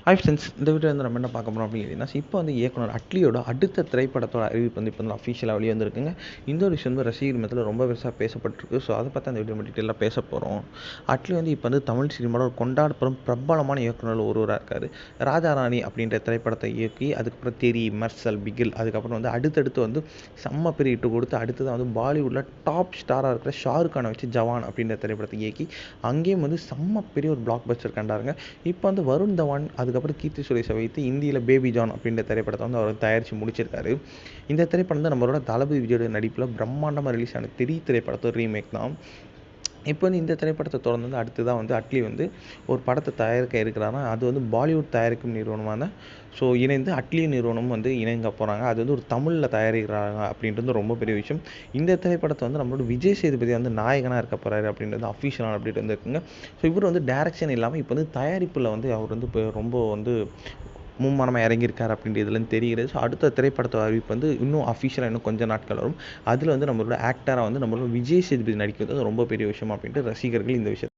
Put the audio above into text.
Hi friends, இந்த video வந்து நம்ம என்ன பார்க்க போகிறோம் அப்படின்னு கேட்டிங்கன்னா, இப்போ வந்து இயக்குனர் அட்லியோட அடுத்த திரைப்படத்தோட அறிவிப்பு வந்து இப்போ வந்து அஃபிஷியலாக வெளியே வந்திருக்குங்க. இந்த ஒரு விஷயம் வந்து ரசிகர் மத்தியில் ரொம்ப பெருசாக பேசப்பட்டிருக்கு. ஸோ அதை பார்த்து அந்த வீடியோ டீட்டெயிலாக பேச போகிறோம். அட்லி வந்து இப்போ வந்து தமிழ் சினிமாவோட ஒரு கொண்டாடப்படும் பிரபலமான இயக்குனர் ஒருவராக இருக்கார். ராஜா ராணி அப்படின்ற திரைப்படத்தை இயக்கி, அதுக்கப்புறம் தெரி, மெர்சல், பிகில், அதுக்கப்புறம் வந்து அடுத்தடுத்து வந்து செம்ம பெரிய ஹிட்டு கொடுத்து, அடுத்ததான் வந்து பாலிவுட்டில் டாப் ஸ்டாராக இருக்கிற ஷாருக் கானை வச்சு ஜவான் அப்படின்ற திரைப்படத்தை இயக்கி, அங்கேயும் வந்து செம்ம பெரிய ஒரு பிளாக் பஸ்டர் கண்டாருங்க. இப்போ வந்து வருண் தவான், அதுக்கப்புறம் கீர்த்தி சுரேஷை வைத்து இந்தியில் பேபி ஜான் அப்படின்ற திரைப்படத்தை வந்து அவர் தயாரித்து முடிச்சிருக்காரு. இந்த திரைப்படம் வந்து நம்மளோட தளபதி விஜயோட நடிப்பில் பிரம்மாண்டமாக ரிலீஸ் ஆன தெரி திரைப்படத்தோட ரீமேக் தான். இப்போ வந்து இந்த திரைப்படத்தை தொடர்ந்து வந்து அடுத்து தான் வந்து அட்லி வந்து ஒரு படத்தை தயாரிக்க இருக்கிறாருன்னா, அது வந்து பாலிவுட் தயாரிக்கும் நிறுவனமான ஸோ இணைந்து அட்லி நிறுவனம் வந்து இணைங்க போகிறாங்க. அது வந்து ஒரு தமிழில் தயாரிக்கிறாங்க அப்படின்றது ரொம்ப பெரிய விஷயம். இந்த திரைப்படத்தை வந்து நம்மளோட விஜய் சேதுபதி வந்து நாயகனாக இருக்க போகிறாரு அப்படின்றது அஃபிஷியலான அப்டேட் வந்துருக்குங்க. ஸோ இவர் வந்து டைரக்ஷன் இல்லாமல் இப்போ வந்து தயாரிப்பில் வந்து அவர் வந்து இப்போ ரொம்ப வந்து மும்மரமாக இறங்கியிருக்காரு அப்படின்ற இதுலேருந்து தெரிகிறது. ஸோ அடுத்த திரைப்படத்தோட அறிவிப்பு வந்து இன்னும் அஃபிஷியலாக இன்னும் கொஞ்சம் நாட்கள் வரும். அதில் வந்து நம்மளோட ஆக்டராக வந்து நம்மளோட விஜய் சேதுபதி நடிக்கிறது ரொம்ப பெரிய விஷயம் அப்படின்ட்டு ரசிகர்கள் இந்த விஷயத்தை